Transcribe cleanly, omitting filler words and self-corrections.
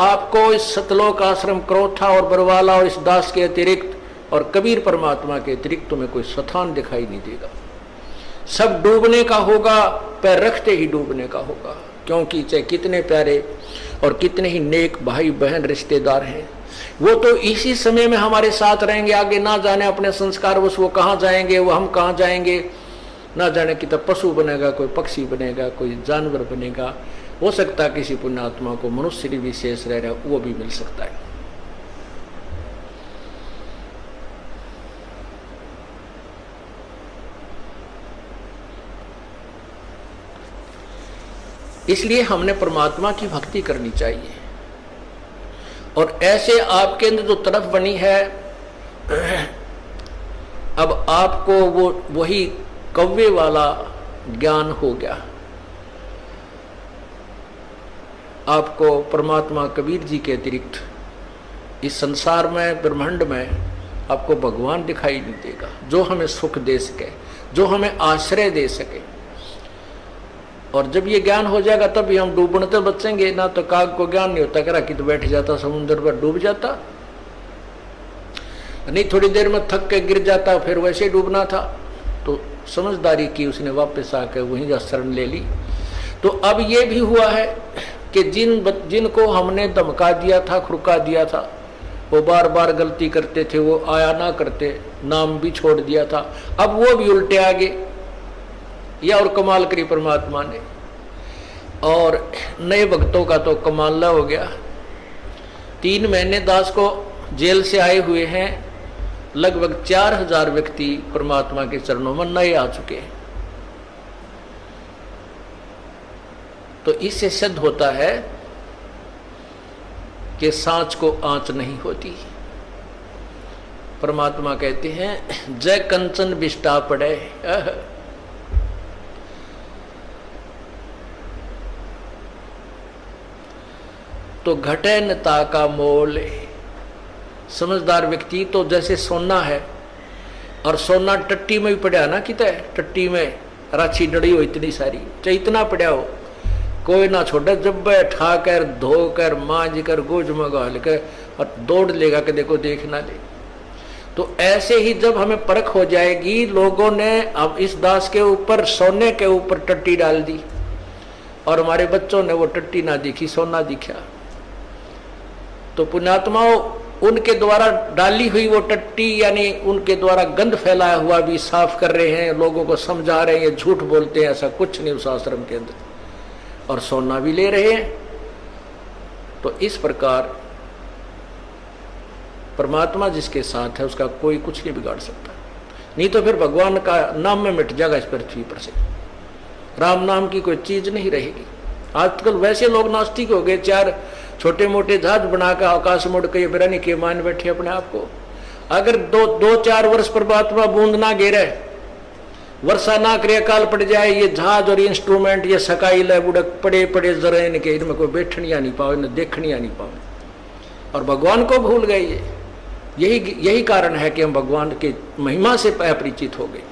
आपको इस सतलोक आश्रम क्रोथा और बरवाला और इस दास के अतिरिक्त और कबीर परमात्मा के अतिरिक्त तुम्हें कोई स्थान दिखाई नहीं देगा। सब डूबने का होगा, पैर रखते ही डूबने का होगा। क्योंकि चाहे कितने प्यारे और कितने ही नेक भाई बहन रिश्तेदार हैं, वो तो इसी समय में हमारे साथ रहेंगे। आगे ना जाने अपने संस्कार बस वो कहाँ जाएंगे, वो हम कहाँ जाएंगे, ना जाने कि तब पशु बनेगा, कोई पक्षी बनेगा, कोई जानवर बनेगा। हो सकता है किसी पुण्यात्मा को मनुष्य विशेष रह रहा वो भी मिल सकता है। इसलिए हमने परमात्मा की भक्ति करनी चाहिए। और ऐसे आपके अंदर जो तरफ बनी है, अब आपको वो वही कव्वे वाला ज्ञान हो गया। आपको परमात्मा कबीर जी के अतिरिक्त इस संसार में, ब्रह्मांड में आपको भगवान दिखाई नहीं देगा, जो हमें सुख दे सके, जो हमें आश्रय दे सके। और जब ये ज्ञान हो जाएगा तब भी हम डूबने तो बचेंगे ना। तो काग को ज्ञान नहीं होता, करा कि तो बैठ जाता समुद्र पर, डूब जाता नहीं, थोड़ी देर में थक के गिर जाता, फिर वैसे डूबना था। तो समझदारी की उसने, वापस आकर वहीं जा शरण ले ली। तो अब ये भी हुआ है कि जिनको हमने धमका दिया था, खुरका दिया था, वो बार बार गलती करते थे, वो आया ना करते, नाम भी छोड़ दिया था, अब वो भी उल्टे आगे। या और कमाल करी परमात्मा ने। और नए भक्तों का तो कमाल हो गया। 3 महीने दास को जेल से आए हुए हैं, लगभग 4000 व्यक्ति परमात्मा के चरणों में नए आ चुके हैं। तो इससे सिद्ध होता है कि सांच को आंच नहीं होती। परमात्मा कहते हैं जय कंचन बिष्टा पड़े। तो घटे नता का मोल। समझदार व्यक्ति तो जैसे सोना है, और सोना टट्टी में भी पड़ा ना, कितना टट्टी में राछी डड़ी हो इतनी सारी, चाहे इतना पड़ा हो, कोई ना छोड़े, जब बैठा कर धो कर मांझ कर गोज मंगा लेकर और दौड़ लेगा कि देखो देखना ले। तो ऐसे ही जब हमें परख हो जाएगी, लोगों ने अब इस दास के ऊपर सोने के ऊपर टट्टी डाल दी और हमारे बच्चों ने वो टट्टी ना दिखी, सोना दिखा। तो पुण्यात्माओं, उनके द्वारा डाली हुई वो टट्टी, यानी उनके द्वारा गंध फैलाया हुआ भी साफ कर रहे हैं, लोगों को समझा रहे हैं, ये झूठ बोलते हैं, ऐसा कुछ नहीं उस आश्रम के अंदर, और सोना भी ले रहे हैं। तो इस प्रकार परमात्मा जिसके साथ है उसका कोई कुछ नहीं बिगाड़ सकता। नहीं तो फिर भगवान का नाम में मिट जाएगा इस पृथ्वी पर से, राम नाम की कोई चीज नहीं रहेगी। आजकल वैसे लोग नास्तिक हो गए, 4 छोटे मोटे जहाज बनाकर आकाश मोड़ के बिरानी के मान बैठे अपने आप को। अगर 2-4 वर्ष परमात्मा बूंद ना गिरे, वर्षा ना करे, अकाल पड़ जाए, ये जहाज और इंस्ट्रूमेंट ये सकाई ले बुड़क पड़े पड़े जरा इनके, इनमें कोई बैठनिया नहीं पावे, न देखनिया नहीं पावे, और भगवान को भूल गए। यही कारण है कि हम भगवान की महिमा से अपरिचित हो गए।